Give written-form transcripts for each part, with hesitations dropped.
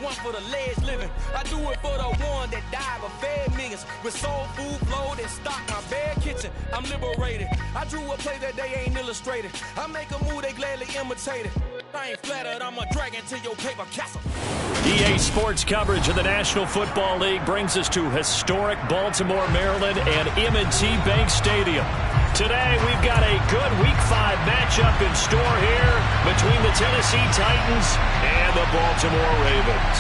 one for the ledge living. I do it for the one that died but fed millions. With soul food flowed and stocked my bare kitchen. I'm liberated. I drew a play that they ain't illustrated. I make a move they gladly imitated. I ain't flattered, I'm a dragon to your paper castle. EA Sports coverage of the National Football League brings us to historic Baltimore, Maryland and M&T Bank Stadium. Today, we've got a good Week 5 matchup in store here between the Tennessee Titans and the Baltimore Ravens.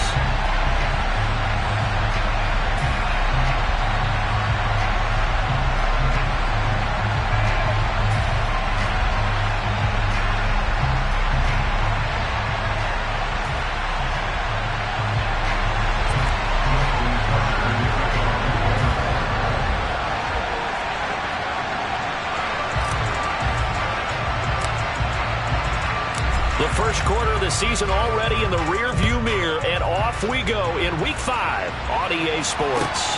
The first quarter of the season already in the rear-view mirror, and off we go in Week 5 on EA Sports.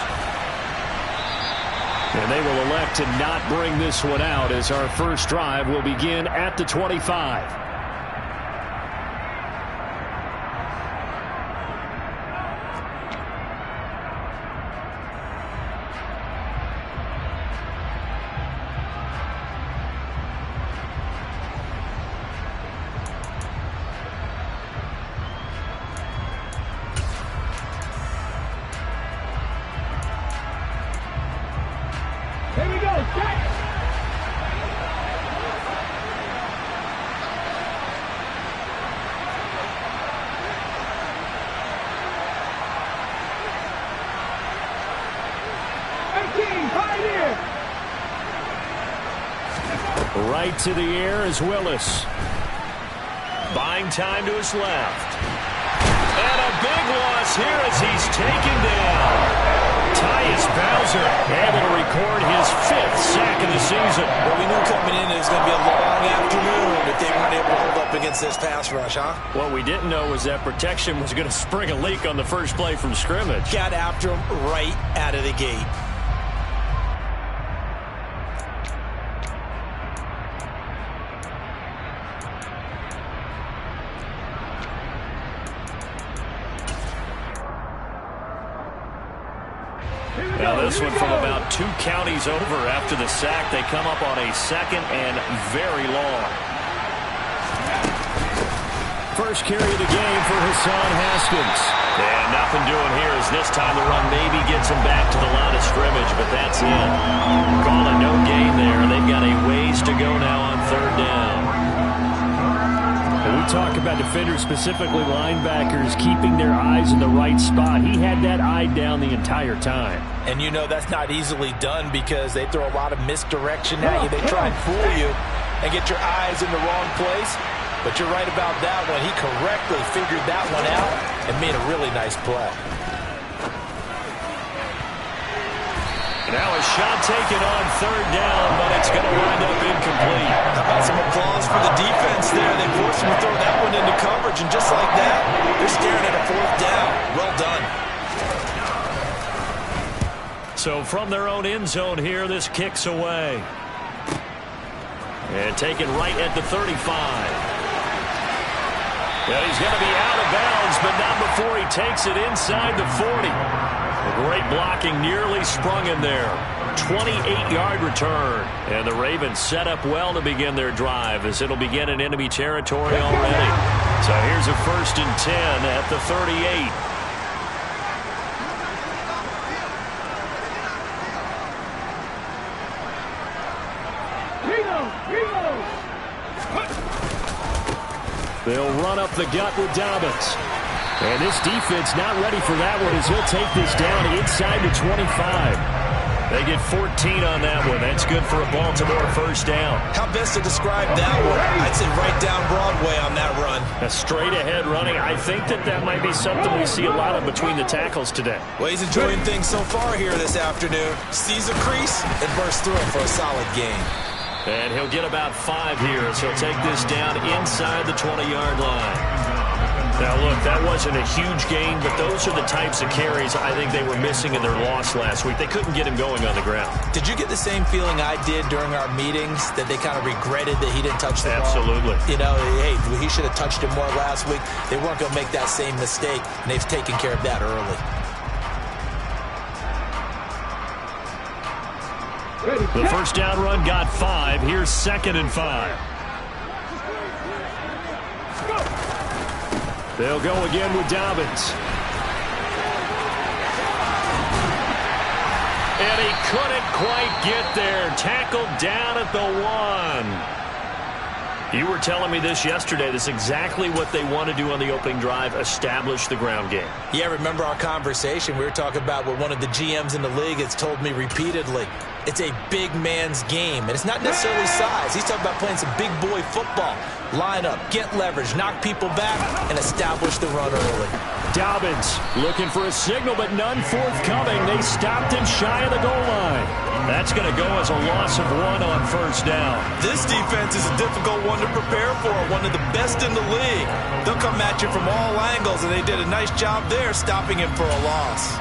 And they will elect to not bring this one out as our first drive will begin at the 25. Right to the air is Willis. Buying time to his left. And a big loss here as he's taken down. Tyus Bowser able to record his 5th sack of the season. Well, we knew coming in it was going to be a long afternoon if they weren't able to hold up against this pass rush, huh? What we didn't know was that protection was going to spring a leak on the first play from scrimmage. Got after him right out of the gate. Now this one from about 2 counties over after the sack. They come up on a 2nd and very long. First carry of the game for Hassan Haskins. And nothing doing here as this time the run maybe gets him back to the line of scrimmage, but that's it. Call it no gain there. They've got a ways to go now on 3rd down. We talk about defenders, specifically linebackers, keeping their eyes in the right spot. He had that eye down the entire time. And you know that's not easily done because they throw a lot of misdirection at you. They try and fool you and get your eyes in the wrong place. But you're right about that one. He correctly figured that one out and made a really nice play. Now a shot taken on 3rd down, but it's going to wind up incomplete. How about some applause for the defense there? They forced him to throw that one into coverage, and just like that, they're staring at a 4th down. Well done. So from their own end zone here, this kicks away. And taken right at the 35. Well, he's going to be out of bounds, but not before he takes it inside the 40. Great blocking, nearly sprung him there. 28-yard return. And the Ravens set up well to begin their drive as it'll begin in enemy territory already. So here's a 1st and 10 at the 38. They'll run up the gut with Dobbins. And this defense not ready for that one as he'll take this down inside the 25. They get 14 on that one. That's good for a Baltimore 1st down. How best to describe that one? I'd say right down Broadway on that run. A straight ahead running. I think that might be something we see a lot of between the tackles today. Well, he's enjoying things so far here this afternoon. Sees a crease and bursts through it for a solid gain. And he'll get about 5 here as he'll take this down inside the 20-yard line. Now, look, that wasn't a huge gain, but those are the types of carries I think they were missing in their loss last week. They couldn't get him going on the ground. Did you get the same feeling I did during our meetings, that they kind of regretted that he didn't touch the ball? Absolutely. You know, hey, he should have touched it more last week. They weren't going to make that same mistake, and they've taken care of that early. The first down run got 5. Here's 2nd and 5. They'll go again with Dobbins. And he couldn't quite get there. Tackled down at the 1. You were telling me this yesterday. This is exactly what they want to do on the opening drive, establish the ground game. Yeah, remember our conversation? We were talking about what one of the GMs in the league has told me repeatedly. It's a big man's game, and it's not necessarily size. He's talking about playing some big boy football. Line up, get leverage, knock people back, and establish the run early. Dobbins looking for a signal, but none forthcoming. They stopped him shy of the goal line. That's going to go as a loss of 1 on first down. This defense is a difficult one to prepare for, one of the best in the league. They'll come at you from all angles, and they did a nice job there stopping him for a loss.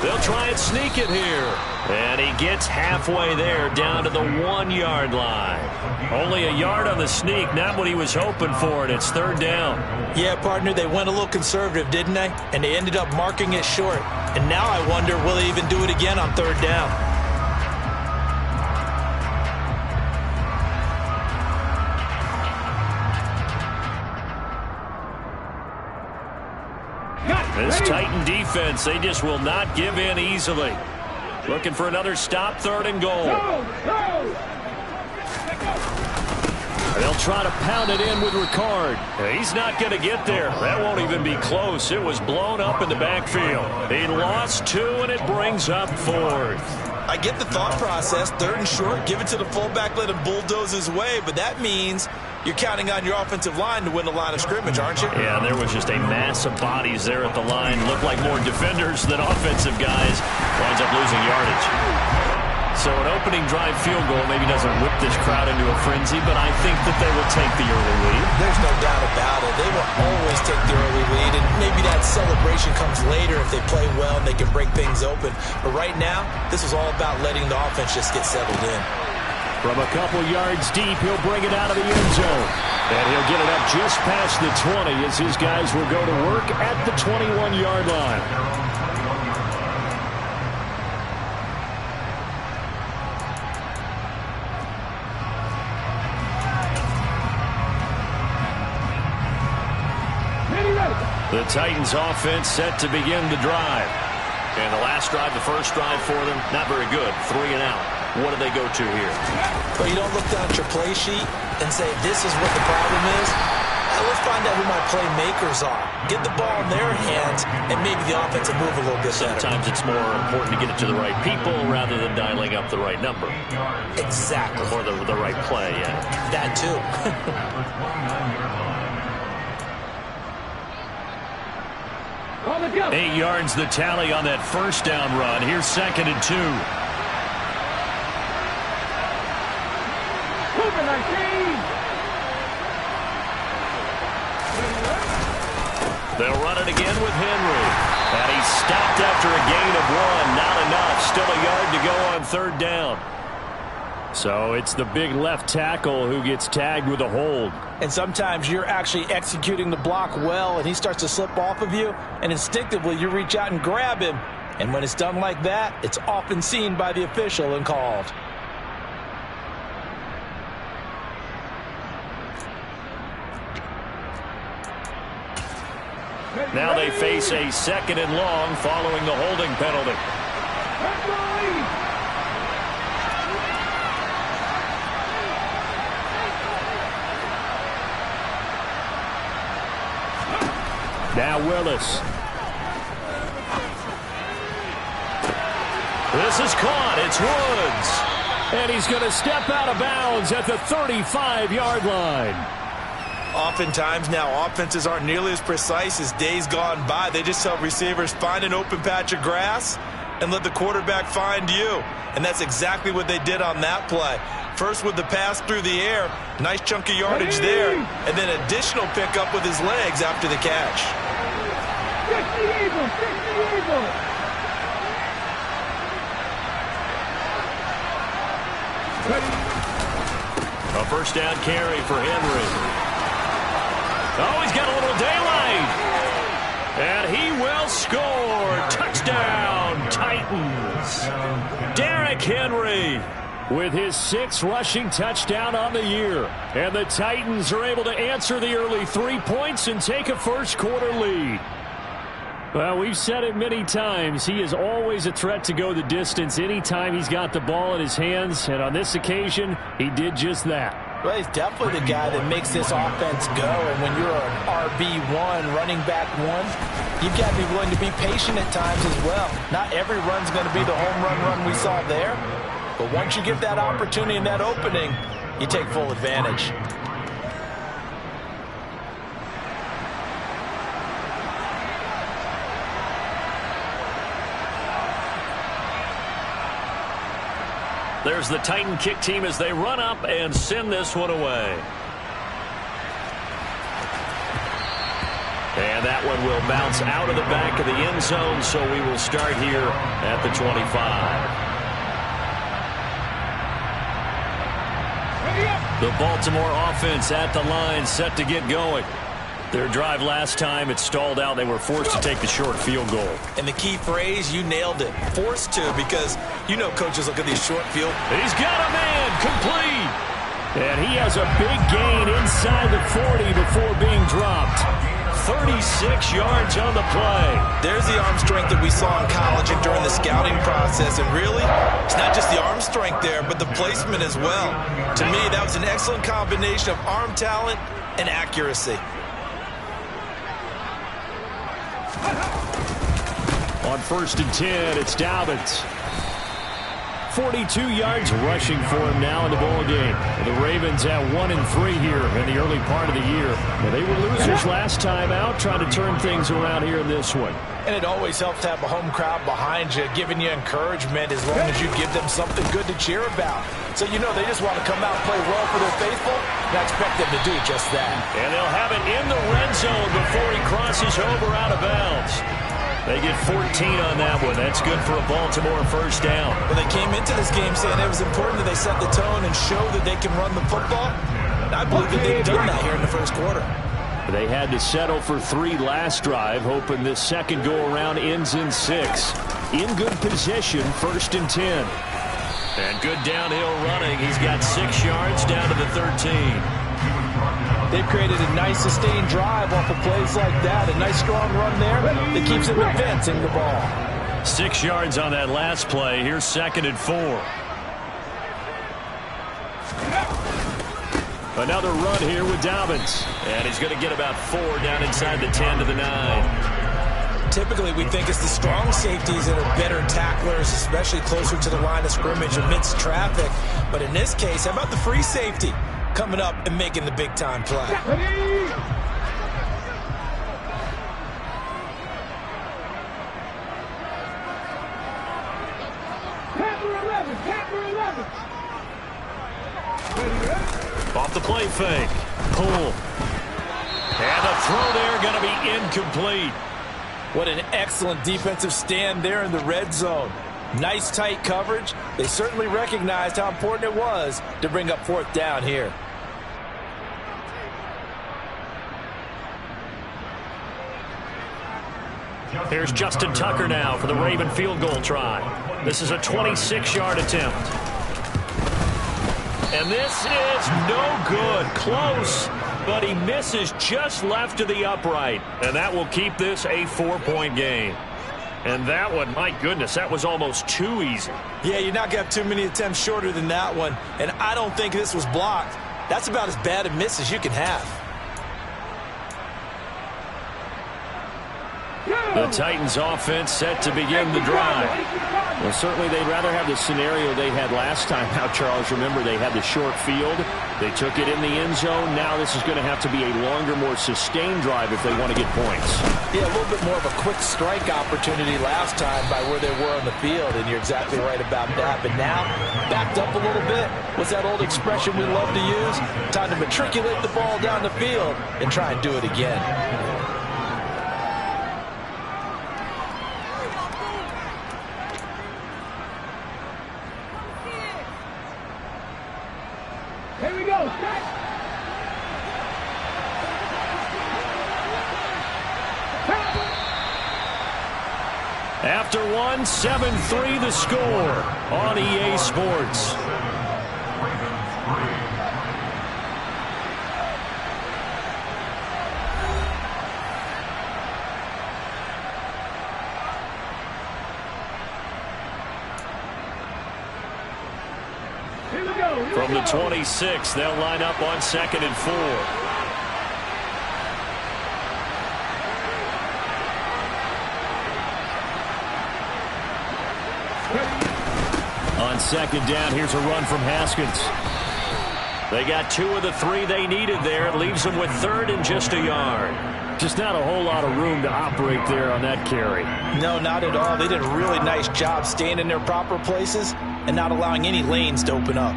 They'll try and sneak it here. And he gets halfway there, down to the 1-yard line. Only a yard on the sneak, not what he was hoping for, and it's 3rd down. Yeah, partner, they went a little conservative, didn't they? And they ended up marking it short. And now I wonder, will they even do it again on 3rd down? This Titan defense, they just will not give in easily. Looking for another stop, 3rd and goal. They'll try to pound it in with Ricard. He's not going to get there. That won't even be close. It was blown up in the backfield. He lost 2, and it brings up 4th. I get the thought process. 3rd and short, give it to the fullback, let him bulldoze his way. But that means you're counting on your offensive line to win the line of scrimmage, aren't you? Yeah, there was just a mass of bodies there at the line. Looked like more defenders than offensive guys. Winds up losing yardage. So an opening drive field goal maybe doesn't whip this crowd into a frenzy, but I think that they will take the early lead. There's no doubt about it. They will always take the early lead, and maybe that celebration comes later if they play well and they can break things open. But right now, this is all about letting the offense just get settled in. From a couple yards deep, he'll bring it out of the end zone. And he'll get it up just past the 20 as his guys will go to work at the 21-yard line. The Titans offense set to begin the drive. And the last drive, the first drive for them, not very good. 3 and out. What do they go to here? Well, you don't look down at your play sheet and say, this is what the problem is. Let's find out who my playmakers are. Get the ball in their hands, and maybe the offense will move a little bit better. Sometimes it's more important to get it to the right people rather than dialing up the right number. Exactly. Or the right play, yeah. That too. 8 yards the tally on that first down run. Here's 2nd and 2. They'll run it again with Henry. And he's stopped after a gain of 1. Not enough. Still a yard to go on 3rd down. So it's the big left tackle who gets tagged with a hold. And sometimes you're actually executing the block well, and he starts to slip off of you, and instinctively you reach out and grab him. And when it's done like that, it's often seen by the official and called. Now they face a 2nd and long following the holding penalty. Now Willis. This is caught. It's Woods. And he's going to step out of bounds at the 35-yard line. Oftentimes now, offenses aren't nearly as precise as days gone by. They just tell receivers, find an open patch of grass and let the quarterback find you. And that's exactly what they did on that play. First with the pass through the air, nice chunk of yardage there, and then additional pickup with his legs after the catch. A first down carry for Henry. Oh, he's got a little daylight. And he will score. Touchdown, Titans. Derrick Henry with his 6th rushing touchdown on the year. And the Titans are able to answer the early 3 points and take a first-quarter lead. Well, we've said it many times. He is always a threat to go the distance anytime he's got the ball in his hands. And on this occasion, he did just that. Well, he's definitely the guy that makes this offense go. And when you're an RB1, running back one, you've got to be willing to be patient at times as well. Not every run's going to be the home run we saw there. But once you get that opportunity and that opening, you take full advantage. There's the Titan kick team as they run up and send this one away. And that one will bounce out of the back of the end zone, so we will start here at the 25. The Baltimore offense at the line, set to get going. Their drive last time, it stalled out. They were forced to take the short field goal. And the key phrase, you nailed it. Forced to, because you know coaches look at these short field. He's got a man, complete. And he has a big gain inside the 40 before being dropped. 36 yards on the play. There's the arm strength that we saw in college and during the scouting process. And really, it's not just the arm strength there, but the placement as well. To me, that was an excellent combination of arm talent and accuracy. On 1st and 10, it's Dobbins. 42 yards rushing for him now in the ball game. The Ravens at 1-3 here in the early part of the year. Well, they were losers last time out, trying to turn things around here in this one. And it always helps to have a home crowd behind you, giving you encouragement as long as you give them something good to cheer about. So you know they just want to come out and play well for their faithful, and I expect them to do just that. And they'll have it in the red zone before he crosses over out of bounds. They get 14 on that one. That's good for a Baltimore first down. Well, they came into this game saying it was important that they set the tone and show that they can run the football. And I believe that they've done that here in the first quarter. They had to settle for 3 last drive, hoping this second go-around ends in 6. In good position, 1st and 10. And good downhill running. He's got 6 yards down to the 13. They've created a nice sustained drive off of plays like that. A nice strong run there that keeps them advancing the ball. 6 yards on that last play. Here's 2nd and 4. Another run here with Dobbins. And he's going to get about 4 down inside the 10 to the 9. Typically, we think it's the strong safeties that are better tacklers, especially closer to the line of scrimmage amidst traffic. But in this case, how about the free safety coming up and making the big-time play? Off the play fake. Pull. And the throw there going to be incomplete. What an excellent defensive stand there in the red zone. Nice tight coverage. They certainly recognized how important it was to bring up 4th down here. Here's Justin Tucker now for the Raven field goal try. This is a 26-yard attempt. And this is no good. Close, but he misses just left of the upright. And that will keep this a 4-point game. And that one, my goodness, that was almost too easy. Yeah, you're not going to have too many attempts shorter than that one. And I don't think this was blocked. That's about as bad a miss as you can have. The Titans offense set to begin the drive. Well, certainly they'd rather have the scenario they had last time. Now, Charles, remember they had the short field. They took it in the end zone. Now this is going to have to be a longer, more sustained drive if they want to get points. Yeah, a little bit more of a quick strike opportunity last time by where they were on the field, and you're exactly right about that. But now, backed up a little bit. What's that old expression we love to use? Time to matriculate the ball down the field and try and do it again. Here we go. After one, 7-3 the score on EA Sports. From the 26, they'll line up on 2nd and 4. On 2nd down, here's a run from Haskins. They got 2 of the 3 they needed there. It leaves them with 3rd and just a yard. Just not a whole lot of room to operate there on that carry. No, not at all. They did a really nice job staying in their proper places and not allowing any lanes to open up.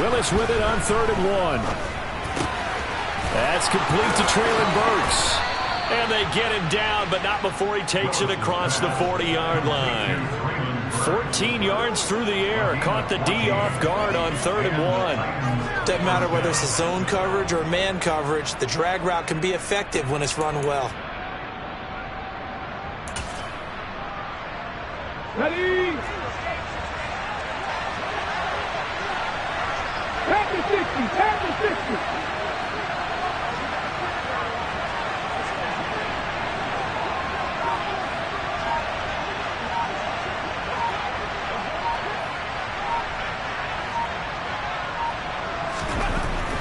Willis with it on 3rd and 1. That's complete to Treylon Burks. And they get him down, but not before he takes it across the 40-yard line. 14 yards through the air. Caught the D off guard on 3rd and 1. Doesn't matter whether it's a zone coverage or man coverage. The drag route can be effective when it's run well. Ready? Tap the 60, tap the 60.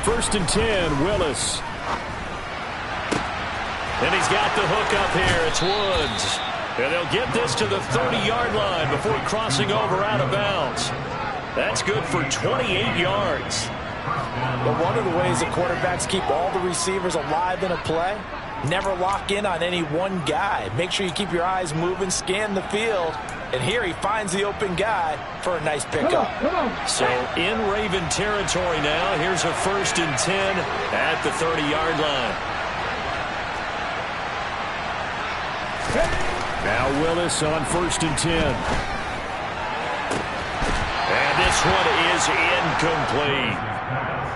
First and 10, Willis. And he's got the hook up here. It's Woods. And they'll get this to the 30-yard line before crossing over out of bounds. That's good for 28 yards. But one of the ways that quarterbacks keep all the receivers alive in a play, never lock in on any one guy. Make sure you keep your eyes moving, scan the field. And here he finds the open guy for a nice pickup. So in Raven territory now. Here's a 1st and 10 at the 30-yard line. Now Willis on 1st and 10. And this one is incomplete.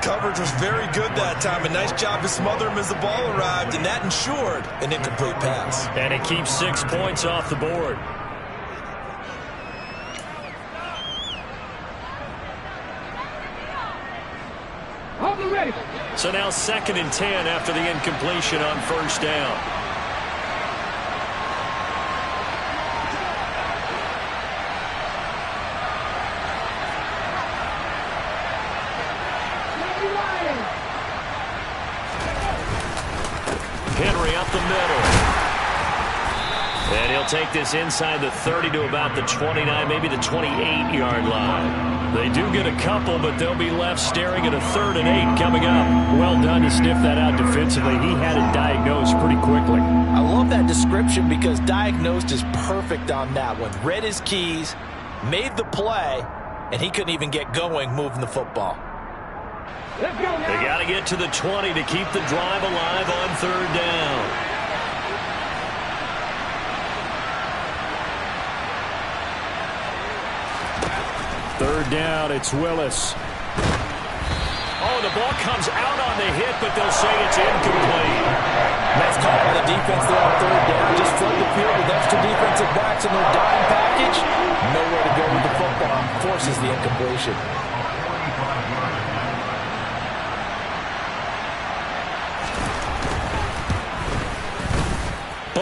Coverage was very good that time. A nice job to smother him as the ball arrived, and that ensured an incomplete pass. And it keeps 6 points off the board. So now 2nd and 10 after the incompletion on 1st down. Henry up the middle. And he'll take this inside the 30 to about the 29, maybe the 28-yard line. They do get a couple, but they'll be left staring at a 3rd and 8 coming up. Well done to sniff that out defensively. He had it diagnosed pretty quickly. I love that description because diagnosed is perfect on that one. Read his keys, made the play, and he couldn't even get going moving the football. They got to get to the 20 to keep the drive alive on 3rd down. Third down, it's Willis. Oh, the ball comes out on the hit, but they'll say it's incomplete. Nice call by the defense there on 3rd down. Just flood the field with extra defensive backs in their dime package. Nowhere to go with the football. Forces the incompletion.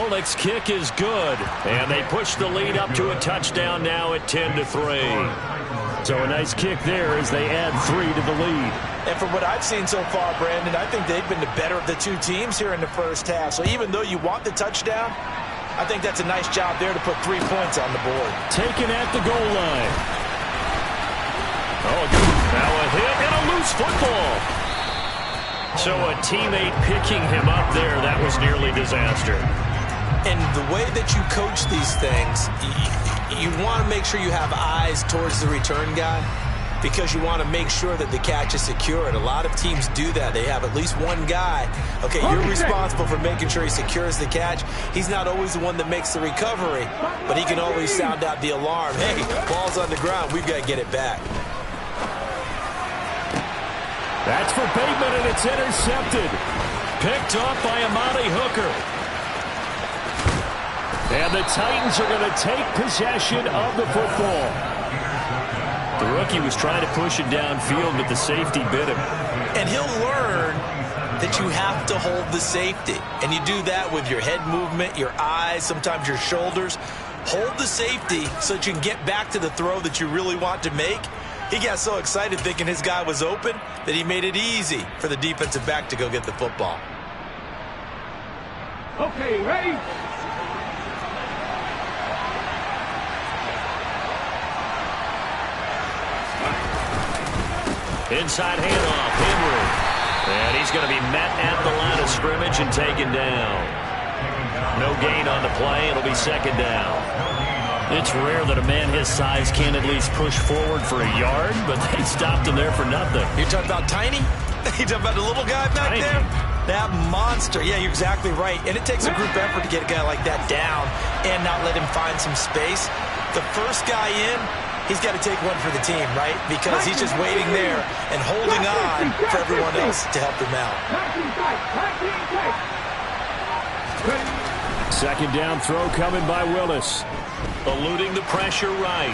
Bullock's kick is good, and they push the lead up to a touchdown now at 10-3. So a nice kick there as they add 3 to the lead. And from what I've seen so far, Brandon, I think they've been the better of the two teams here in the first half. So even though you want the touchdown, I think that's a nice job there to put 3 points on the board. Taken at the goal line. Oh, good. Now a hit and a loose football. So a teammate picking him up there, that was nearly disaster. And the way that you coach these things, you want to make sure you have eyes towards the return guy because you want to make sure that the catch is secure. And a lot of teams do that. They have at least one guy. Okay, you're responsible for making sure he secures the catch. He's not always the one that makes the recovery, but he can always sound out the alarm. Hey, ball's on the ground. We've got to get it back. That's for Bateman, and it's intercepted. Picked off by Amani Hooker. And the Titans are going to take possession of the football. The rookie was trying to push it downfield, but the safety bit him. And he'll learn that you have to hold the safety. And you do that with your head movement, your eyes, sometimes your shoulders. Hold the safety so that you can get back to the throw that you really want to make. He got so excited thinking his guy was open that he made it easy for the defensive back to go get the football. Okay, ready? Inside handoff, Henry. And he's going to be met at the line of scrimmage and taken down. No gain on the play. It'll be second down. It's rare that a man his size can at least push forward for a yard, but they stopped him there for nothing. You're talking about tiny? You're talking about the little guy back there? That monster. Yeah, you're exactly right. And it takes a group effort to get a guy like that down and not let him find some space. The first guy in, he's got to take one for the team, right? Because he's just waiting there and holding on for everyone else to help him out. Second down throw coming by Willis. Eluding the pressure right.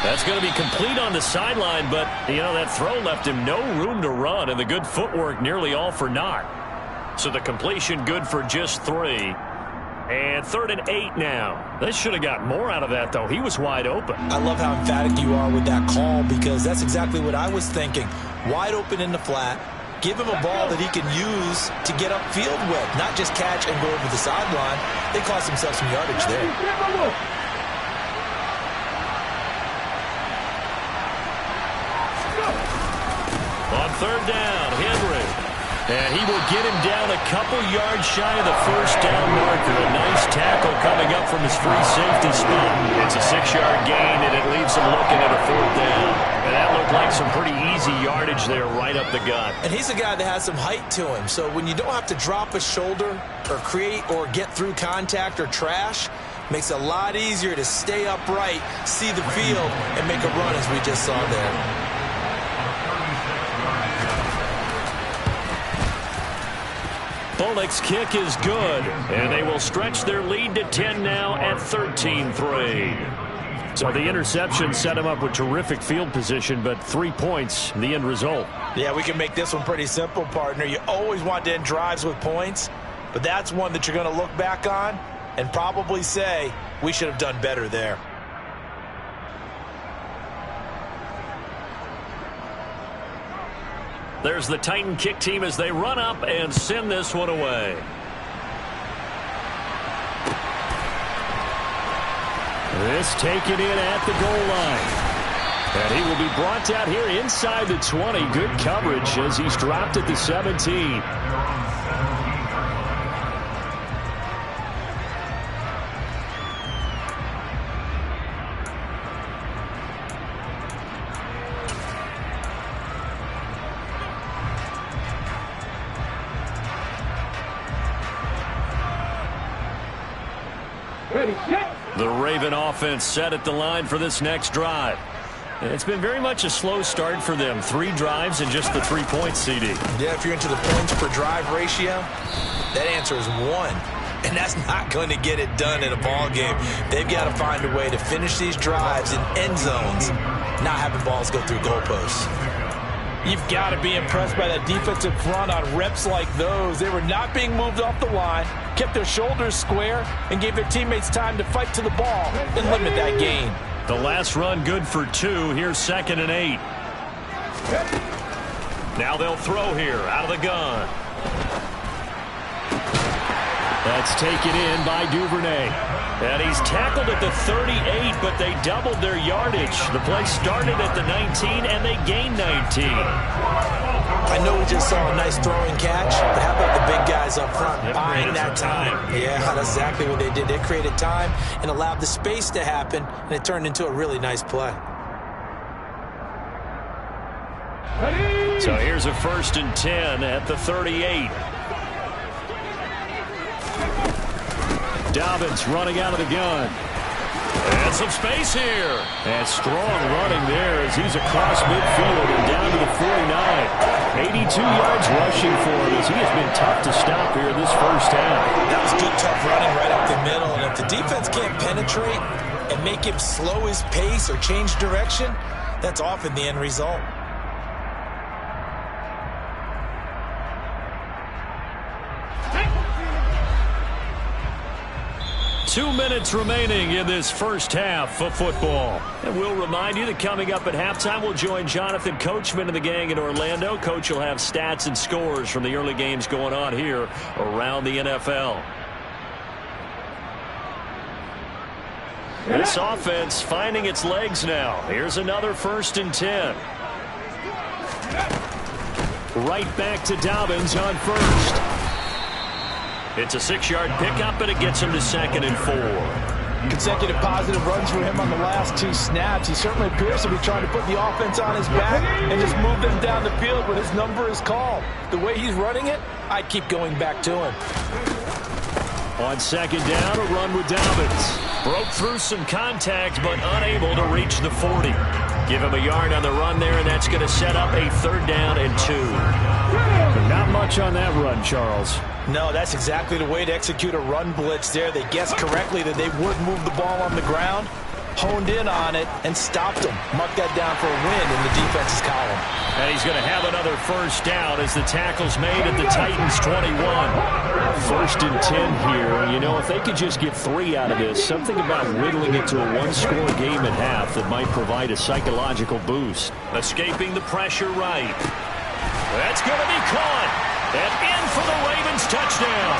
That's going to be complete on the sideline, but, you know, that throw left him no room to run, and the good footwork nearly all for naught. So the completion good for just 3. And 3rd and 8 now. They should have got more out of that, though. He was wide open. I love how emphatic you are with that call because that's exactly what I was thinking. Wide open in the flat. Give him a ball that he can use to get upfield with, not just catch and go over the sideline. They cost themselves some yardage there. On 3rd down, Henry. And he will get him down a couple yards shy of the first down marker. A nice tackle coming up from his free safety spot. It's a 6-yard gain, and it leaves him looking at a 4th down. And that looked like some pretty easy yardage there right up the gut. And he's a guy that has some height to him. So when you don't have to drop a shoulder or create or get through contact or trash, makes it a lot easier to stay upright, see the field, and make a run as we just saw there. Bullock's kick is good, and they will stretch their lead to 10 now at 13-3. So the interception set him up with terrific field position, but 3 points, the end result. Yeah, we can make this one pretty simple, partner. You always want to end drives with points, but that's one that you're going to look back on and probably say, we should have done better there. There's the Titan kick team as they run up and send this one away. This taken in at the goal line. And he will be brought out here inside the 20. Good coverage as he's dropped at the 17. The Raven offense set at the line for this next drive. It's been very much a slow start for them. 3 drives and just the 3 points, CD. Yeah, if you're into the points per drive ratio, that answer is 1. And that's not going to get it done in a ball game. They've got to find a way to finish these drives in end zones, not having balls go through goalposts. You've got to be impressed by that defensive front on reps like those. They were not being moved off the line. kept their shoulders square, and gave their teammates time to fight to the ball and limit that gain. The last run good for 2. Here's 2nd and 8. Now they'll throw here out of the gun. That's taken in by Duvernay. And he's tackled at the 38, but they doubled their yardage. The play started at the 19, and they gained 19. I know we just saw a nice throwing catch, but how about the big guys up front buying that time? Yeah, that's exactly what they did. They created time and allowed the space to happen, and it turned into a really nice play. So here's a 1st and 10 at the 38. Dobbins running out of the gun. And some space here. And strong running there as he's across midfield and down to the 49. 82 yards rushing for him as he has been tough to stop here this first half. That was good, tough running right up the middle. And if the defense can't penetrate and make him slow his pace or change direction, that's often the end result. 2 minutes remaining in this first half of football. And we'll remind you that coming up at halftime, we'll join Jonathan Coachman and the gang in Orlando. Coach will have stats and scores from the early games going on here around the NFL. This offense finding its legs now. Here's another 1st and 10. Right back to Dobbins on 1st. It's a 6-yard pickup, and it gets him to 2nd and 4. Consecutive positive runs for him on the last 2 snaps. He certainly appears to be trying to put the offense on his back and just move them down the field when his number is called. The way he's running it, I'd keep going back to him. On 2nd down, a run with Dobbins. Broke through some contact, but unable to reach the 40. Give him a yard on the run there, and that's going to set up a 3rd down and 2. Not much on that run, Charles. No, that's exactly the way to execute a run blitz there. They guessed correctly that they would move the ball on the ground, honed in on it, and stopped them. Marked that down for a win in the defense's column. And he's going to have another 1st down as the tackle's made at the Titans' 21. 1st and 10 here. And, you know, if they could just get 3 out of this, something about whittling it to a 1-score game at half that might provide a psychological boost. Escaping the pressure right. That's going to be caught. And in for the Ravens touchdown.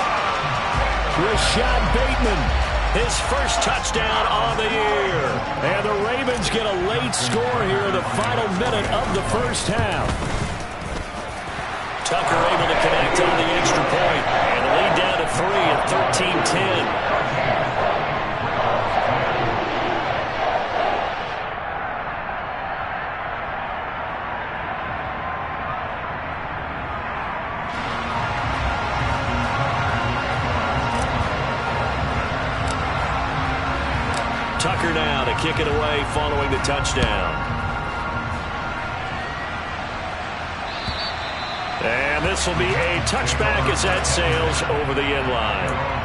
Rashad Bateman, his first touchdown on the year. And the Ravens get a late score here in the final minute of the first half. Tucker able to connect on the extra point. And the lead down to 3 at 13-10. Tucker now to kick it away following the touchdown. And this will be a touchback as that sails over the end line.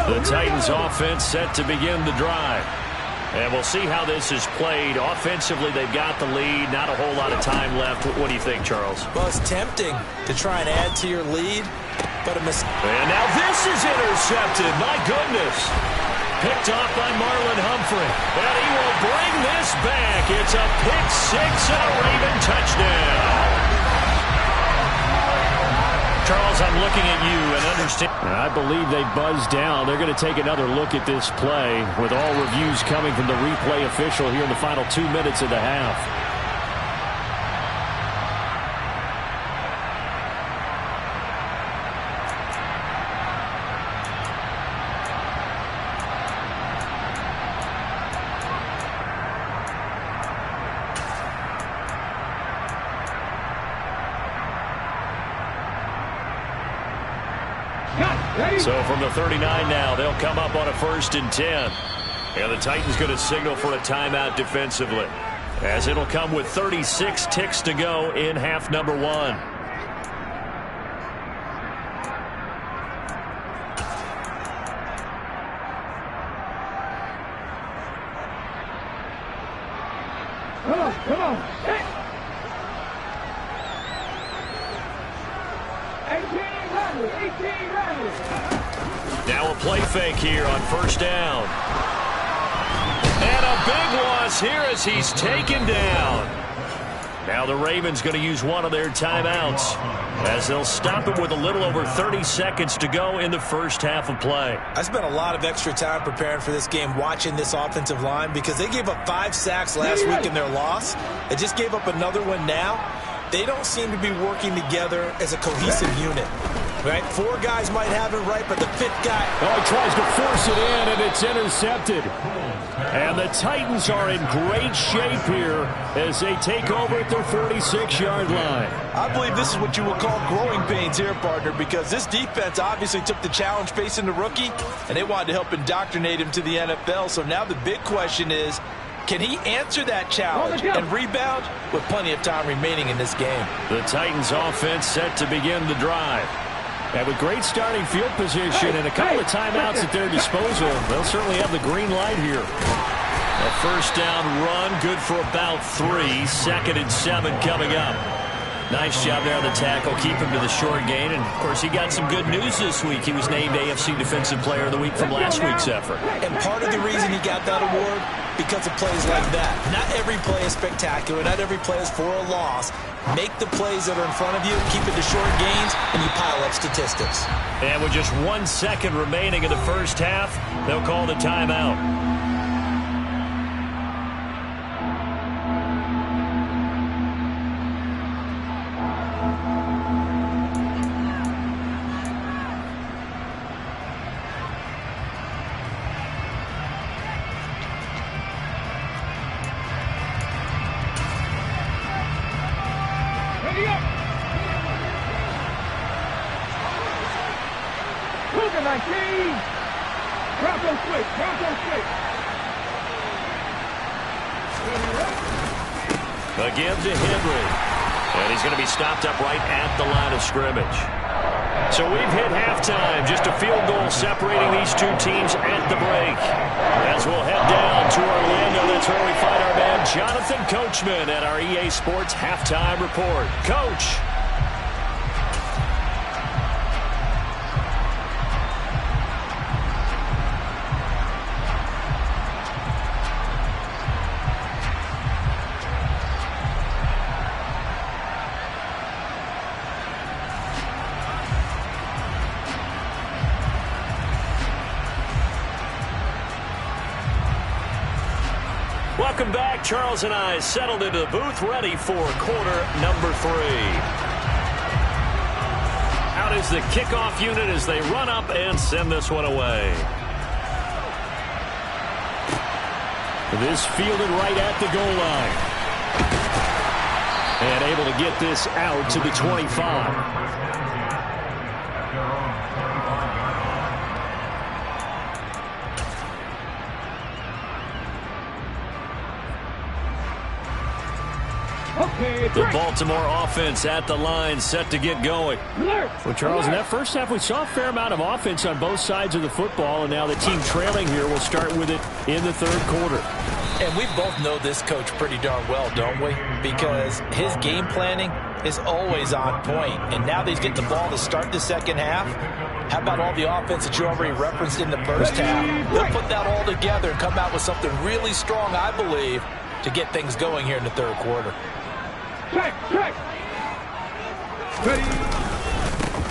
The Titans offense set to begin the drive. And we'll see how this is played. Offensively, they've got the lead. Not a whole lot of time left. What do you think, Charles? Well, it's tempting to try and add to your lead, but a mistake. And now this is intercepted. My goodness. Picked off by Marlon Humphrey. And he will bring this back. It's a pick 6 and a Raven touchdown. Charles, I'm looking at you and understand. I believe they buzzed down. They're going to take another look at this play with all reviews coming from the replay official here in the final 2 minutes of the half. So from the 39 now, they'll come up on a 1st and 10. And the Titans going to signal for a timeout defensively, as it'll come with 36 ticks to go in half number 1. Come on. Hey. 18 rattlers. Now a play fake here on first down. And a big loss here as he's taken down. Now the Ravens going to use one of their timeouts as they'll stop it with a little over 30 seconds to go in the first half of play. I spent a lot of extra time preparing for this game watching this offensive line because they gave up 5 sacks last week in their loss. They just gave up another one now. They don't seem to be working together as a cohesive unit. Right? 4 guys might have it right, but the 5th guy... Oh, he tries to force it in, and it's intercepted. And the Titans are in great shape here as they take over at their 46-yard line. I believe this is what you would call growing pains here, partner, because this defense obviously took the challenge facing the rookie, and they wanted to help indoctrinate him to the NFL. So now the big question is, can he answer that challenge and rebound with plenty of time remaining in this game? The Titans offense set to begin the drive. And with great starting field position and a couple of timeouts at their disposal, they'll certainly have the green light here. A first down run, good for about 3. 2nd and 7 coming up. Nice job there on the tackle. Keep him to the short gain. And, of course, he got some good news this week. He was named AFC Defensive Player of the Week from last week's effort. And part of the reason he got that award, because of plays like that. Not every play is spectacular. Not every play is for a loss. Make the plays that are in front of you, keep it to short gains, and you pile up statistics. And with just 1 second remaining in the first half, they'll call the timeout. Again to Henry. And he's going to be stopped up right at the line of scrimmage. So we've hit halftime. Just a field goal separating these two teams at the break. As we'll head down to Orlando, that's where we find our man Jonathan Coachman at our EA Sports Halftime Report. Coach. Welcome back. Charles and I settled into the booth, ready for quarter number 3. Out is the kickoff unit as they run up and send this one away. This fielded right at the goal line. And able to get this out to the 25. The Baltimore offense at the line, set to get going. Well, Charles, in that first half, we saw a fair amount of offense on both sides of the football, and now the team trailing here will start with it in the third quarter. And we both know this coach pretty darn well, don't we? Because his game planning is always on point. And now that he's getting the ball to start the second half, how about all the offense that you already referenced in the first half? They'll put that all together and come out with something really strong, I believe, to get things going here in the third quarter. Check.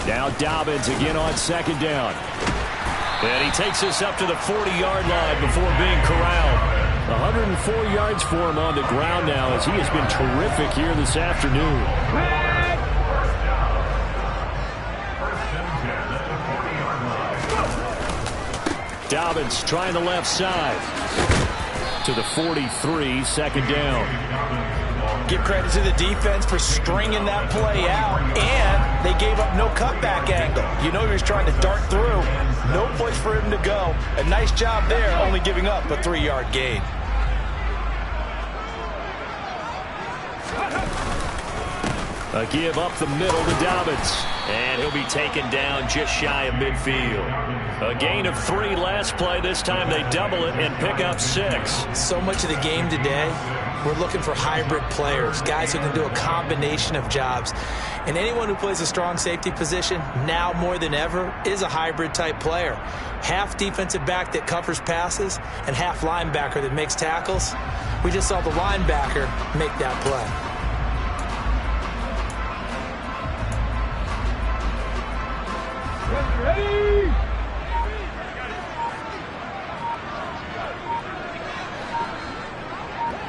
Now Dobbins again on second down. And he takes us up to the 40-yard line before being corralled. 104 yards for him on the ground now as he has been terrific here this afternoon. Dobbins trying the left side. To the 43, second down. Give credit to the defense for stringing that play out, and they gave up no cutback angle. You know he was trying to dart through. No place for him to go. A nice job there, only giving up a 3-yard gain. A give up the middle to Dobbins. And he'll be taken down just shy of midfield. A gain of 3 last play. This time they double it and pick up 6. So much of the game today, we're looking for hybrid players, guys who can do a combination of jobs. And anyone who plays a strong safety position, now more than ever, is a hybrid type player. Half defensive back that covers passes and half linebacker that makes tackles. We just saw the linebacker make that play. Ready?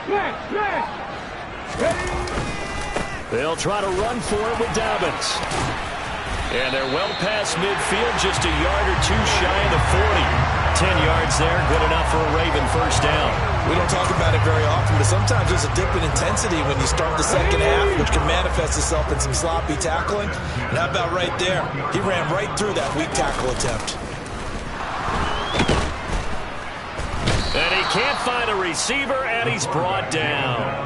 Smash! Ready? They'll try to run for it with Dobbins. And they're well past midfield, just a yard or 2 shy of the 40. 10 yards there, good enough for a Raven first down. We don't talk about it very often, but sometimes there's a dip in intensity when you start the second half, which can manifest itself in some sloppy tackling. And how about right there? He ran right through that weak tackle attempt. And he can't find a receiver, and he's brought down.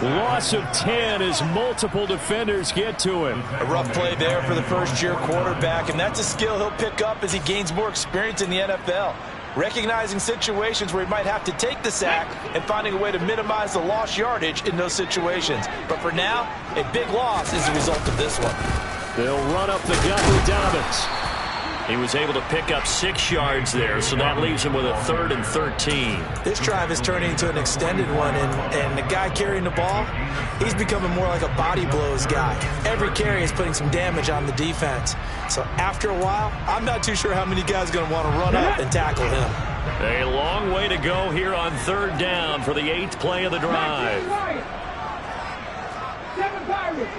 Loss of 10 as multiple defenders get to him. A rough play there for the first-year quarterback, and that's a skill he'll pick up as he gains more experience in the NFL. Recognizing situations where he might have to take the sack and finding a way to minimize the lost yardage in those situations. But for now, a big loss is the result of this one. They'll run up the gut with Dobbins. He was able to pick up 6 yards there, so that leaves him with a 3rd and 13. This drive is turning into an extended one, and the guy carrying the ball, he's becoming more like a body blows guy. Every carry is putting some damage on the defense. So after a while, I'm not too sure how many guys are going to want to run up and tackle him. A long way to go here on 3rd down for the 8th play of the drive. 7 Pirates!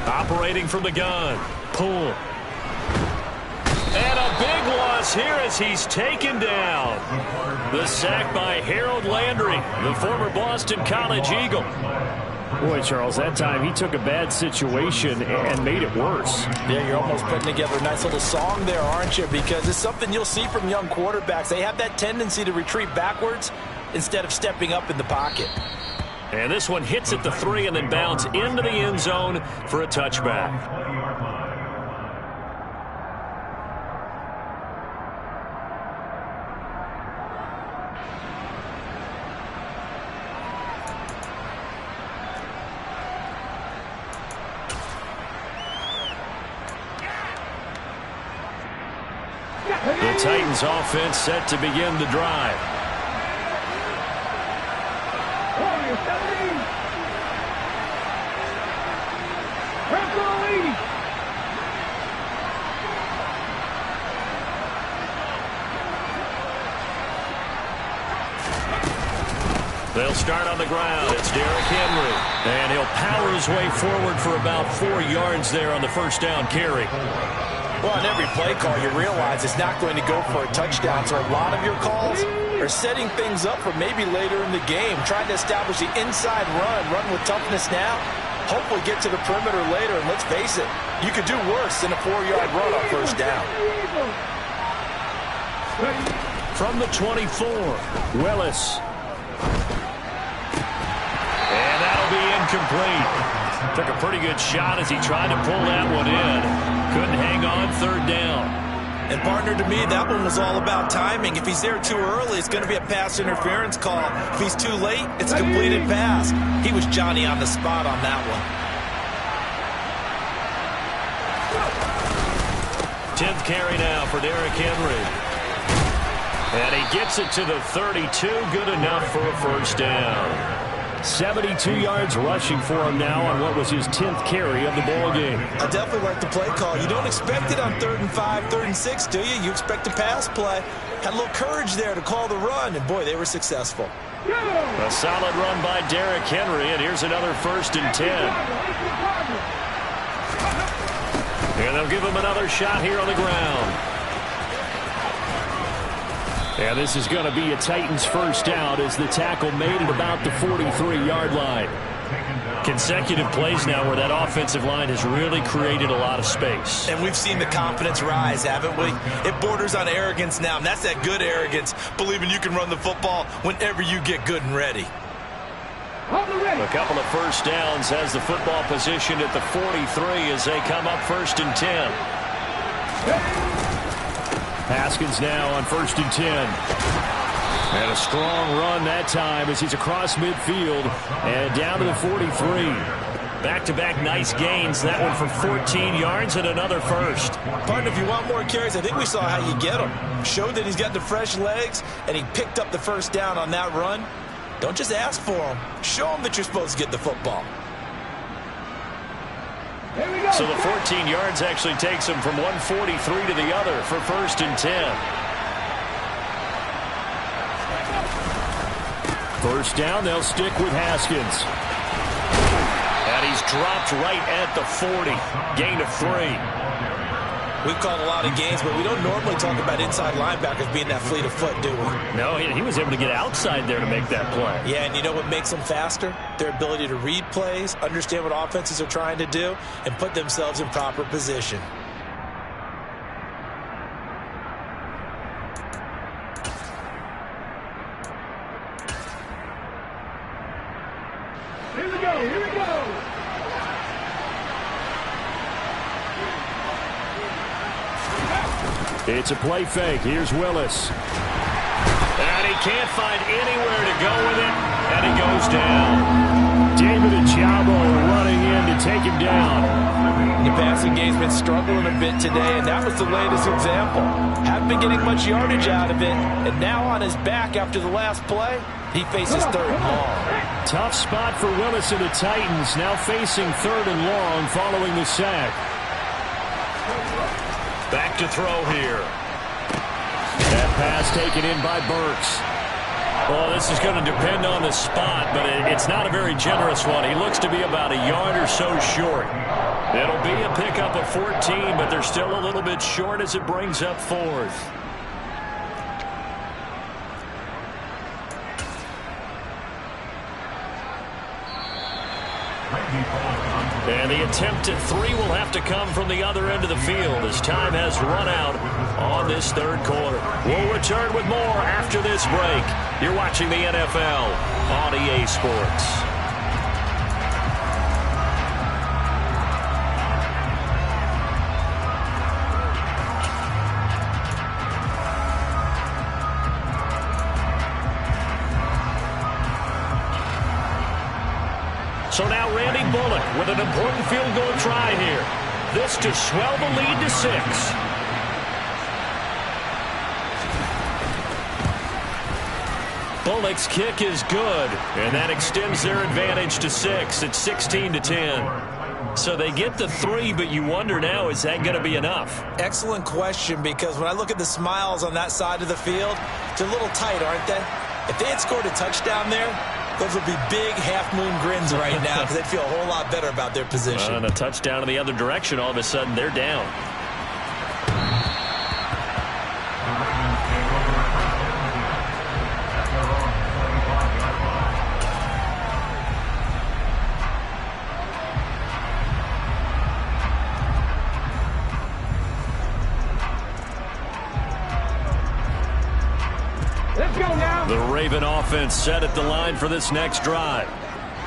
Operating from the gun. Pull. And a big loss here as he's taken down. The sack by Harold Landry, the former Boston College Eagle. Boy, Charles, that time he took a bad situation and made it worse. Yeah, you're almost putting together a nice little song there, aren't you? Because it's something you'll see from young quarterbacks. They have that tendency to retreat backwards instead of stepping up in the pocket. And this one hits at the 3 and then bounds into the end zone for a touchback. The Titans offense set to begin the drive. They'll start on the ground. It's Derrick Henry. And he'll power his way forward for about 4 yards there on the first down carry. Well, on every play call, you realize it's not going to go for a touchdown. So a lot of your calls are setting things up for maybe later in the game, trying to establish the inside run with toughness now, hopefully get to the perimeter later. And let's face it, you could do worse than a 4-yard run on first down. From the 24, Willis. And that'll be incomplete. Took a pretty good shot as he tried to pull that one in. Couldn't hang on 3rd down. And partner, to me, that one was all about timing. If he's there too early, it's going to be a pass interference call. If he's too late, it's a completed pass. He was Johnny on the spot on that one. 10th carry now for Derrick Henry. And he gets it to the 32. Good enough for a first down. 72 yards rushing for him now on what was his 10th carry of the ball game. I definitely like the play call. You don't expect it on 3rd and 5, 3rd and 6, do you? You expect a pass play. Had a little courage there to call the run, and boy, they were successful. A solid run by Derrick Henry, and here's another 1st and 10. And they'll give him another shot here on the ground. And this is going to be a Titans first down as the tackle made at about the 43-yard line. Consecutive plays now where that offensive line has really created a lot of space. And we've seen the confidence rise, haven't we? It borders on arrogance now, and that's that good arrogance, believing you can run the football whenever you get good and ready. ready. A couple of first downs has the football position at the 43 as they come up 1st and 10. Haskins now on 1st and 10. And a strong run that time as he's across midfield and down to the 43. Back-to-back nice gains. That one for 14 yards and another first. Partner, if you want more carries, I think we saw how you get him. Showed that he's got the fresh legs, and he picked up the first down on that run. Don't just ask for him. Show him that you're supposed to get the football. Here we go. So the 14 yards actually takes him from 143 to the other for 1st and 10. First down, they'll stick with Haskins. And he's dropped right at the 40. Gain of 3. We've called a lot of games, but we don't normally talk about inside linebackers being that fleet of foot, do we? No, he was able to get outside there to make that play. Yeah, and you know what makes them faster? Their ability to read plays, understand what offenses are trying to do, and put themselves in proper position. Here we go. Here we go. It's a play fake. Here's Willis. And he can't find anywhere to go with it, and he goes down. David Ojabo running in to take him down. The passing game's been struggling a bit today, and that was the latest example. Haven't been getting much yardage out of it, and now on his back after the last play, he faces 3rd and long. Tough spot for Willis and the Titans, now facing 3rd and long following the sack. Back to throw here. That pass taken in by Burks. Well, this is going to depend on the spot, but it's not a very generous one. He looks to be about a yard or so short. It'll be a pickup of 14, but they're still a little bit short as it brings up 4th. And the attempt at 3 will have to come from the other end of the field as time has run out on this 3rd quarter. We'll return with more after this break. You're watching the NFL on EA Sports. So now Randy Bullock with an important field goal try here. This to swell the lead to 6. Bullock's kick is good, and that extends their advantage to 6. It's 16-10. So they get the 3, but you wonder now, is that going to be enough? Excellent question, because when I look at the smiles on that side of the field, they're a little tight, aren't they? If they had scored a touchdown there, those would be big half-moon grins right now because they'd feel a whole lot better about their position. And a touchdown in the other direction, all of a sudden they're down. The Raven offense set at the line for this next drive.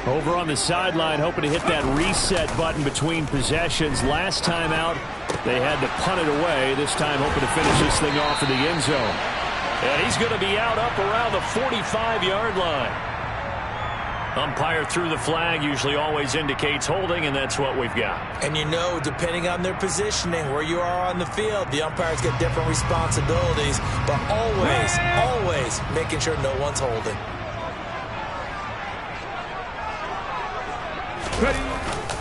Over on the sideline, hoping to hit that reset button between possessions. Last time out, they had to punt it away. This time hoping to finish this thing off in the end zone. And he's going to be out up around the 45-yard line. Umpire threw the flag, usually always indicates holding, and that's what we've got. And you know, depending on their positioning, where you are on the field, the umpires get different responsibilities, but always making sure no one's holding.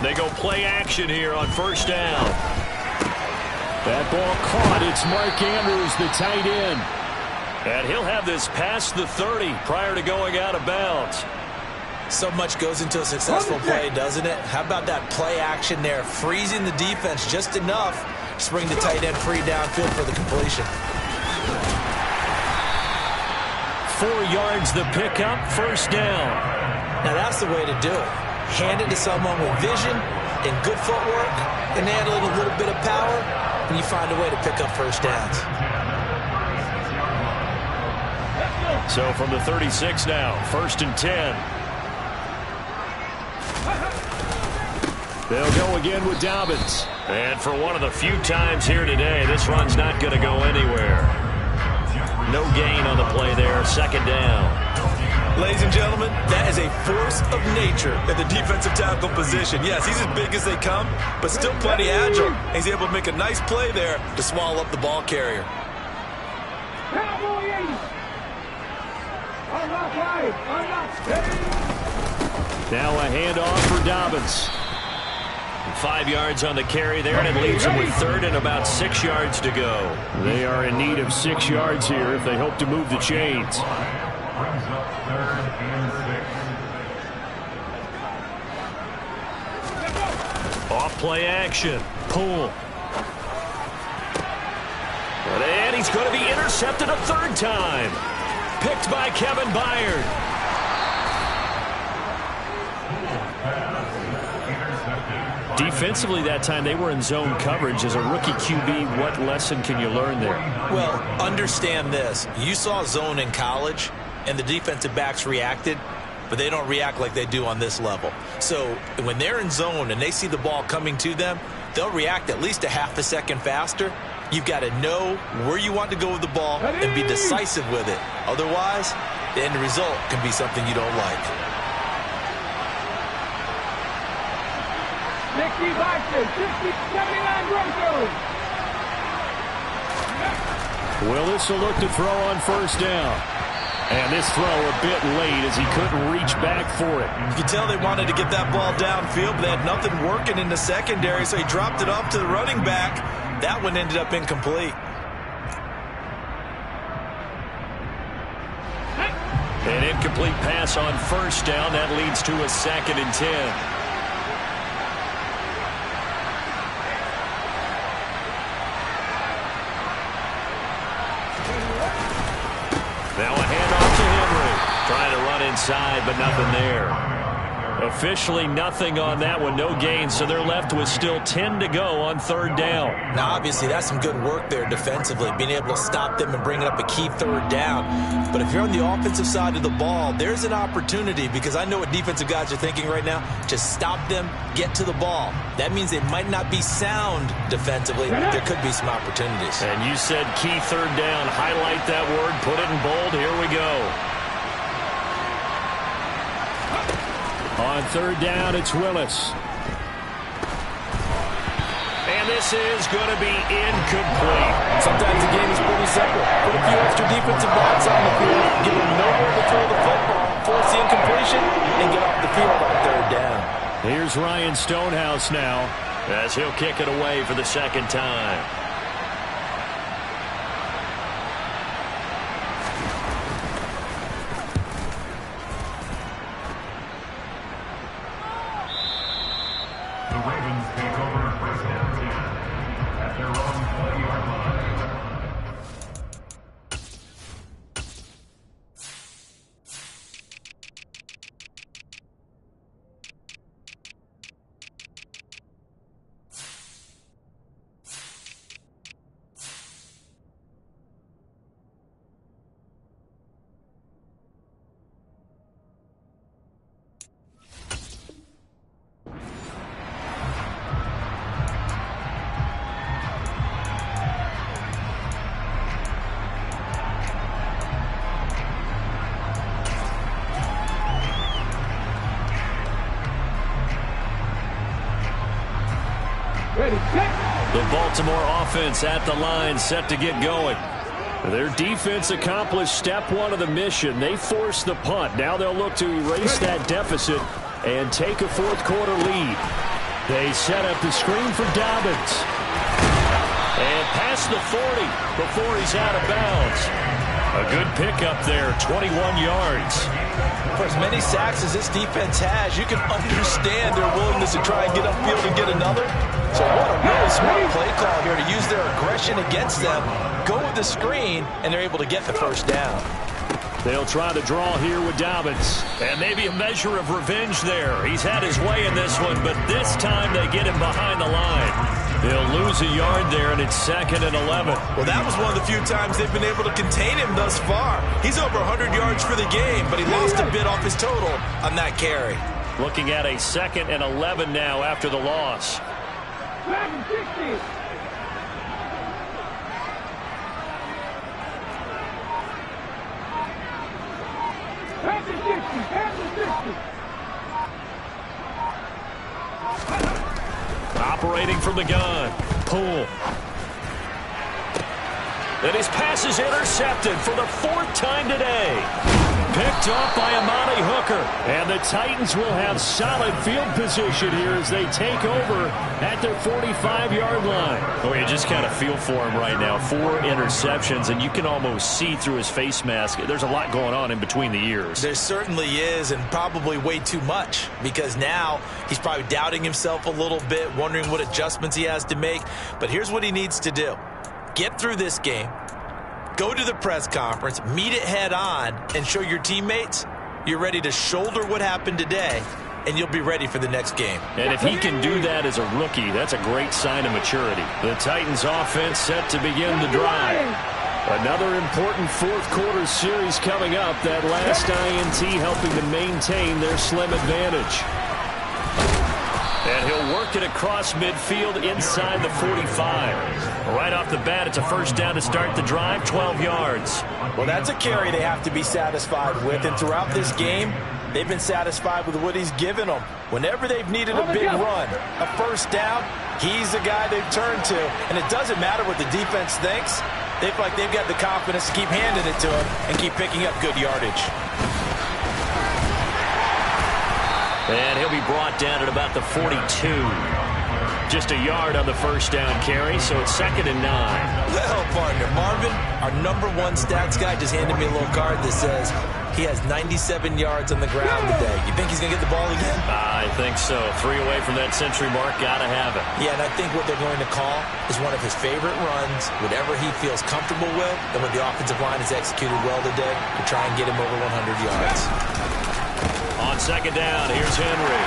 They go play action here on 1st down. That ball caught. It's Mark Andrews, the tight end. And he'll have this past the 30 prior to going out of bounds. So much goes into a successful play, doesn't it? How about that play action there, freezing the defense just enough to bring the tight end free downfield for the completion. 4 yards the pickup, 1st down. Now that's the way to do it. Hand it to someone with vision and good footwork, and add a little bit of power, and you find a way to pick up 1st downs. So from the 36 now, 1st and 10. They'll go again with Dobbins. And for one of the few times here today, this run's not going to go anywhere. No gain on the play there, second down. Ladies and gentlemen, that is a force of nature at the defensive tackle position. Yes, he's as big as they come, but still plenty agile. He's able to make a nice play there to swallow up the ball carrier. Now a handoff for Dobbins. 5 yards on the carry there, and it leaves them with third and about 6 yards to go. They are in need of 6 yards here if they hope to move the chains. Off play action. Pull. And he's going to be intercepted a third time. Picked by Kevin Byard. Defensively that time, they were in zone coverage. As a rookie QB, what lesson can you learn there? Well, understand this. You saw zone in college, and the defensive backs reacted, but they don't react like they do on this level. So when they're in zone and they see the ball coming to them, they'll react at least a half a second faster. You've got to know where you want to go with the ball and be decisive with it. Otherwise, the end result can be something you don't like. 60 boxes, 60, 79 Broncos. Willis will look to throw on first down. And this throw a bit late as he couldn't reach back for it. You can tell they wanted to get that ball downfield, but they had nothing working in the secondary, so he dropped it off to the running back. That one ended up incomplete. An incomplete pass on first down. That leads to a 2nd and 10. Now a handoff to Henry. Trying to run inside, but nothing there. Officially nothing on that one. No gain, so they're left with still 10 to go on third down. Now, obviously, that's some good work there defensively, being able to stop them and bringing up a key third down. But if you're on the offensive side of the ball, there's an opportunity, because I know what defensive guys are thinking right now, to stop them, get to the ball. That means they might not be sound defensively. There could be some opportunities. And you said key third down. Highlight that word. Put it in bold. Here we go. On third down, it's Willis. And this is going to be incomplete. Sometimes the game is pretty simple. Put a few extra defensive backs on the field, give them nowhere to throw the football, force the incompletion, and get off the field on third down. Here's Ryan Stonehouse now, as he'll kick it away for the second time. The Baltimore offense at the line, set to get going. Their defense accomplished step one of the mission. They forced the punt. Now they'll look to erase that deficit and take a fourth quarter lead. They set up the screen for Dobbins. And past the 40 before he's out of bounds. A good pickup there, 21 yards. For as many sacks as this defense has, you can understand their willingness to try and get upfield and get another. So what a really smart play call here to use their aggression against them, go with the screen, and they're able to get the first down. They'll try to draw here with Dobbins. And maybe a measure of revenge there. He's had his way in this one, but this time they get him behind the line. They'll lose a yard there, and it's 2nd and 11. Well, that was one of the few times they've been able to contain him thus far. He's over 100 yards for the game, but he lost a bit off his total on that carry. Looking at a 2nd and 11 now after the loss. 60. Operating from the gun. Poole. And his pass is intercepted for the 4th time today. Picked off by Amani Hooker. And the Titans will have solid field position here as they take over at their 45-yard line. Oh, you just kind of feel for him right now. 4 interceptions, and you can almost see through his face mask. There's a lot going on in between the ears. There certainly is, and probably way too much, because now he's probably doubting himself a little bit, wondering what adjustments he has to make. But here's what he needs to do. Get through this game. Go to the press conference, meet it head on, and show your teammates you're ready to shoulder what happened today, and you'll be ready for the next game. And if he can do that as a rookie, that's a great sign of maturity. The Titans offense set to begin the drive. Another important 4th quarter series coming up. That last INT helping to maintain their slim advantage. And he'll work it across midfield inside the 45. Right off the bat, it's a 1st down to start the drive, 12 yards. Well, that's a carry they have to be satisfied with, and throughout this game, they've been satisfied with what he's given them. Whenever they've needed a big run, a 1st down, he's the guy they've turned to. And it doesn't matter what the defense thinks. They feel like they've got the confidence to keep handing it to him and keep picking up good yardage. And he'll be brought down at about the 42. Just a yard on the 1st down carry, so it's 2nd and 9. Well, partner, Marvin, our #1 stats guy, just handed me a little card that says he has 97 yards on the ground today. You think he's going to get the ball again? I think so. 3 away from that century mark. Got to have it. Yeah, and I think what they're going to call is one of his favorite runs, whatever he feels comfortable with, and what the offensive line has executed well today to try and get him over 100 yards. On 2nd down, here's Henry.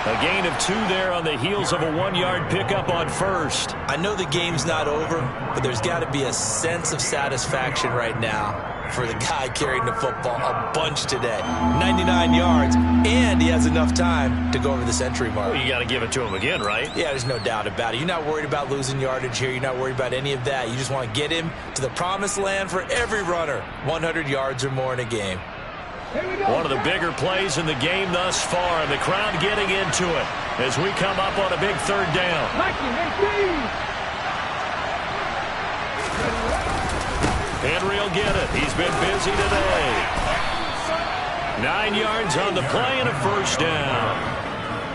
A gain of 2 there on the heels of a 1-yard pickup on 1st. I know the game's not over, but there's got to be a sense of satisfaction right now for the guy carrying the football a bunch today. 99 yards, and he has enough time to go over the century mark. Well, you got to give it to him again, right? Yeah, there's no doubt about it. You're not worried about losing yardage here. You're not worried about any of that. You just want to get him to the promised land for every runner. 100 yards or more in a game. One of the bigger plays in the game thus far, and the crowd getting into it as we come up on a big 3rd down. Henry will get it. He's been busy today. 9 yards on the play and a 1st down.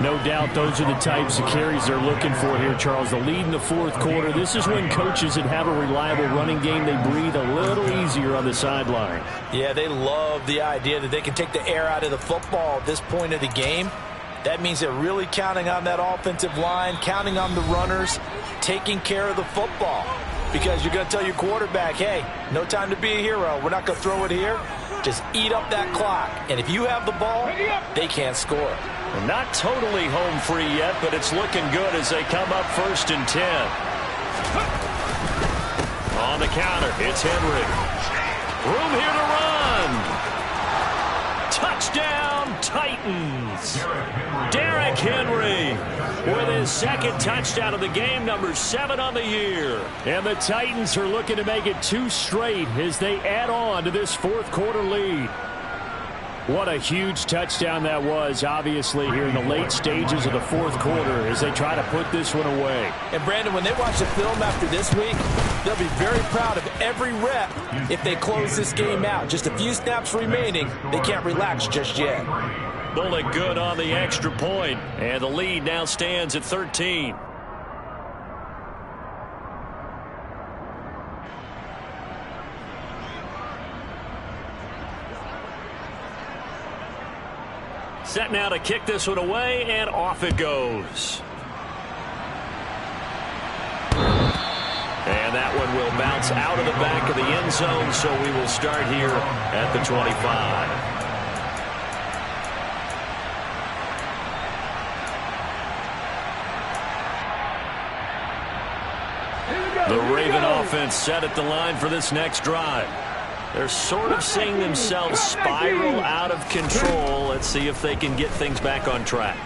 No doubt those are the types of carries they're looking for here, Charles. The lead in the 4th quarter. This is when coaches that have a reliable running game, they breathe a little easier on the sideline. Yeah, they love the idea that they can take the air out of the football at this point of the game. That means they're really counting on that offensive line, counting on the runners, taking care of the football. Because you're going to tell your quarterback, hey, no time to be a hero. We're not going to throw it here. Just eat up that clock. And if you have the ball, they can't score. Well, not totally home free yet, but it's looking good as they come up 1st and 10. On the counter, it's Henry. Room here to run. Touchdown, Titans. Derrick Henry with his 2nd touchdown of the game, number 7 on the year. And the Titans are looking to make it 2 straight as they add on to this 4th quarter lead. What a huge touchdown that was, obviously, here in the late stages of the 4th quarter as they try to put this one away. And, Brandon, when they watch the film after this week, they'll be very proud of every rep if they close this game out. Just a few snaps remaining. They can't relax just yet. Bullet good on the extra point, and the lead now stands at 13. Set now to kick this one away, and off it goes. And that one will bounce out of the back of the end zone, so we will start here at the 25. The Raven offense set at the line for this next drive. They're sort of seeing themselves spiral out of control. Let's see if they can get things back on track.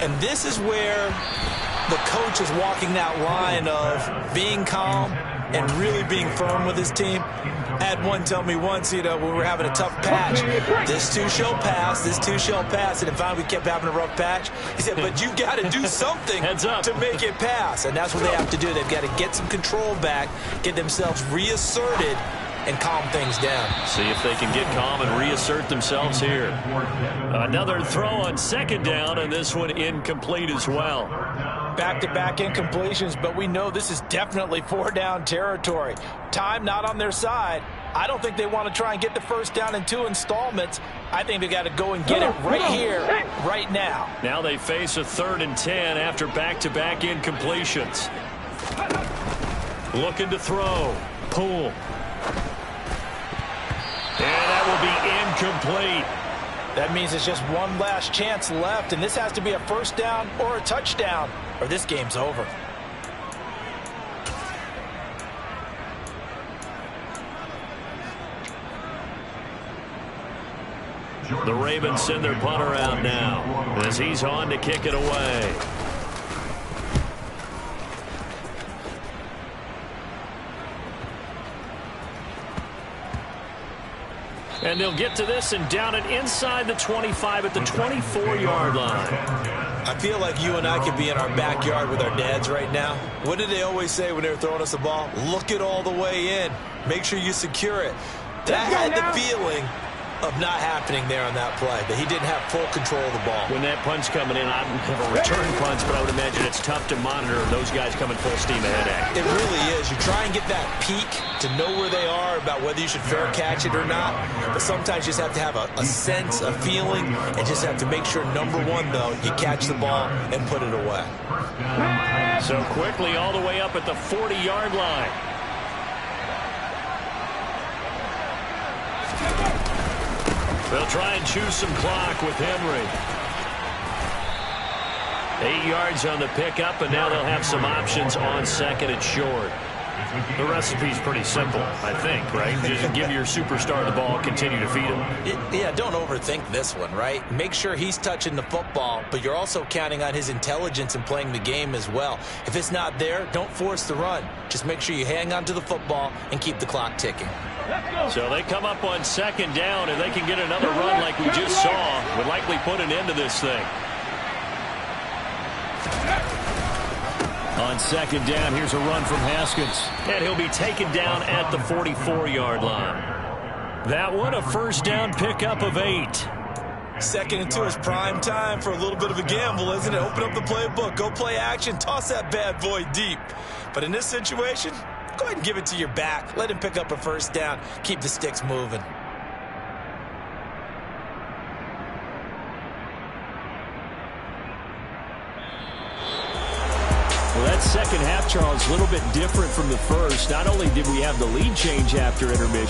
And this is where the coach is walking that line of being calm and really being firm with his team. I had one tell me once, when we were having a tough patch, this too shall pass, this too shall pass. And finally we kept having a rough patch. He said, but you got to do something to make it pass. And that's what they have to do. They've got to get some control back, get themselves reasserted, and calm things down. See if they can get calm and reassert themselves here. Another throw on second down, and this one incomplete as well. Back-to-back incompletions, but we know this is definitely 4-down territory. Time not on their side. I don't think they want to try and get the first down in 2 installments. I think they got to go and get it right here, right now. Now they face a 3rd and 10 after back-to-back incompletions. Looking to throw. Poole. And that will be incomplete. That means it's just one last chance left, and this has to be a first down or a touchdown, or this game's over. The Ravens send their punter out now as he's on to kick it away. And they'll get to this and down it inside the 25 at the 24-yard line. I feel like you and I could be in our backyard with our dads right now. What did they always say when they were throwing us the ball? Look it all the way in. Make sure you secure it. That had the feeling of not happening there on that play, that he didn't have full control of the ball. When that punch coming in, I don't have a return punch, but I would imagine it's tough to monitor those guys coming full steam ahead at. It really is. You try and get that peek to know where they are, about whether you should fair catch it or not, but sometimes you just have to have a sense, a feeling, and just have to make sure, number one, though, you catch the ball and put it away. So quickly all the way up at the 40-yard line. They'll try and choose some clock with Henry. 8 yards on the pickup, and now they'll have some options on second and short. The recipe's pretty simple, I think, right? Just give your superstar the ball, continue to feed him. Yeah, don't overthink this one, right? Make sure he's touching the football, but you're also counting on his intelligence in playing the game as well. If it's not there, don't force the run. Just make sure you hang on to the football and keep the clock ticking. So they come up on second down, and they can get another run like we just saw. Would likely put an end to this thing. On second down, here's a run from Haskins. And he'll be taken down at the 44-yard line. That one, a first down pickup of 8. 2nd and 2 is prime time for a little bit of a gamble, isn't it? Open up the playbook, go play action, toss that bad boy deep. But in this situation, go ahead and give it to your back. Let him pick up a first down. Keep the sticks moving. Well, that second half, Charles, a little bit different from the first. Not only did we have the lead change after intermission,